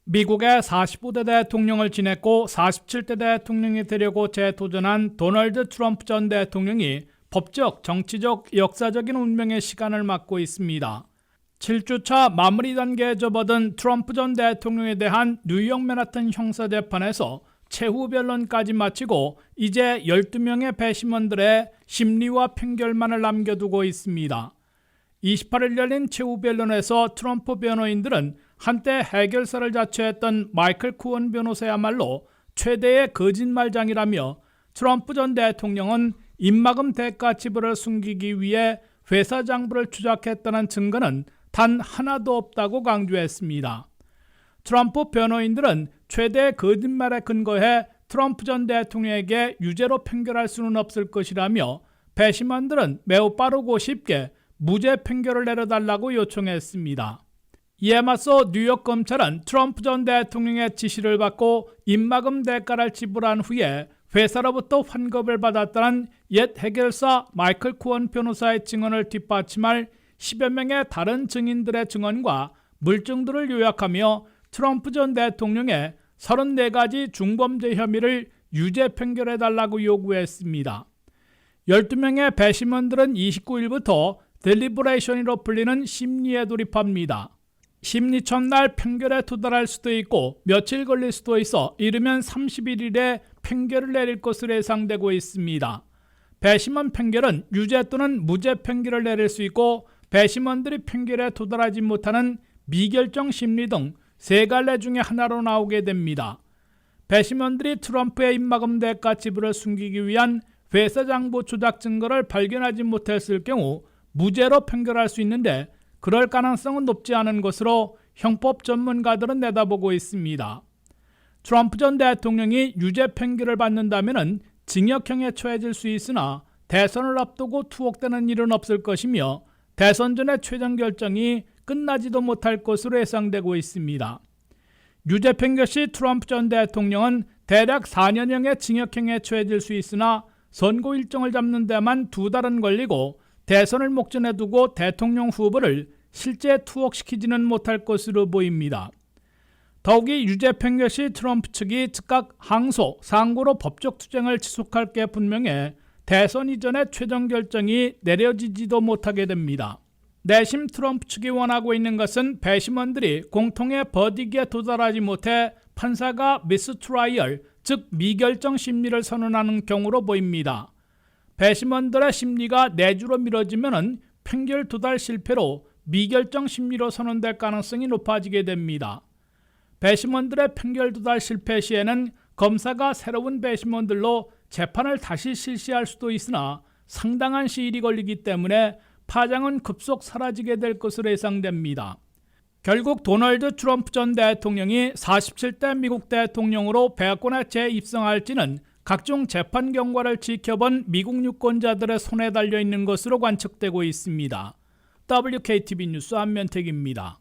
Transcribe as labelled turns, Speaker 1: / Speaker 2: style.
Speaker 1: 미국의 45대 대통령을 지냈고 47대 대통령이 되려고 재도전한 도널드 트럼프 전 대통령이 법적, 정치적, 역사적인 운명의 시간을 맞고 있습니다. 7주차 마무리 단계에 접어든 트럼프 전 대통령에 대한 뉴욕 맨하튼 형사재판에서 최후 변론까지 마치고 이제 12명의 배심원들의 심리와 판결만을 남겨두고 있습니다. 28일 열린 최후 변론에서 트럼프 변호인들은 한때 해결사를 자처했던 마이클 쿠언 변호사야말로 최대의 거짓말장이라며 트럼프 전 대통령은 입막음 대가 지불을 숨기기 위해 회사 장부를 추적했다는 증거는 단 하나도 없다고 강조했습니다. 트럼프 변호인들은 최대의 거짓말에 근거해 트럼프 전 대통령에게 유죄로 판결할 수는 없을 것이라며 배심원들은 매우 빠르고 쉽게 무죄 판결을 내려달라고 요청했습니다. 이에 맞서 뉴욕 검찰은 트럼프 전 대통령의 지시를 받고 입막음 대가를 지불한 후에 회사로부터 환급을 받았다는 옛 해결사 마이클 쿠언 변호사의 증언을 뒷받침할 10여 명의 다른 증인들의 증언과 물증들을 요약하며 트럼프 전 대통령의 34가지 중범죄 혐의를 유죄 판결해달라고 요구했습니다. 12명의 배심원들은 29일부터 델리버레이션으로 불리는 심리에 돌입합니다. 심리 첫날 판결에 도달할 수도 있고 며칠 걸릴 수도 있어 이르면 31일에 판결을 내릴 것으로 예상되고 있습니다. 배심원 판결은 유죄 또는 무죄 판결을 내릴 수 있고 배심원들이 판결에 도달하지 못하는 미결정 심리 등 세 갈래 중에 하나로 나오게 됩니다. 배심원들이 트럼프의 입막음 대가 지불을 숨기기 위한 회사 장부 조작 증거를 발견하지 못했을 경우 무죄로 판결할 수 있는데 그럴 가능성은 높지 않은 것으로 형법 전문가들은 내다보고 있습니다. 트럼프 전 대통령이 유죄 판결을 받는다면 징역형에 처해질 수 있으나 대선을 앞두고 투옥되는 일은 없을 것이며 대선 전의 최종 결정이 끝나지도 못할 것으로 예상되고 있습니다. 유죄 판결 시 트럼프 전 대통령은 대략 4년형의 징역형에 처해질 수 있으나 선고 일정을 잡는 데만 2달은 걸리고 대선을 목전에 두고 대통령 후보를 실제 투옥시키지는 못할 것으로 보입니다. 더욱이 유죄 판결 시 트럼프 측이 즉각 항소, 상고로 법적 투쟁을 지속할 게 분명해 대선 이전에 최종 결정이 내려지지도 못하게 됩니다. 내심 트럼프 측이 원하고 있는 것은 배심원들이 공통의 버딕에 도달하지 못해 판사가 미스트라이얼, 즉 미결정 심리를 선언하는 경우로 보입니다. 배심원들의 심리가 내주로 미뤄지면 판결 도달 실패로 미결정 심리로 선언될 가능성이 높아지게 됩니다. 배심원들의 판결 도달 실패 시에는 검사가 새로운 배심원들로 재판을 다시 실시할 수도 있으나 상당한 시일이 걸리기 때문에 파장은 급속 사라지게 될 것으로 예상됩니다. 결국 도널드 트럼프 전 대통령이 47대 미국 대통령으로 백악관에 재입성할지는 각종 재판 경과를 지켜본 미국 유권자들의 손에 달려있는 것으로 관측되고 있습니다. WKTV 뉴스 안면택입니다.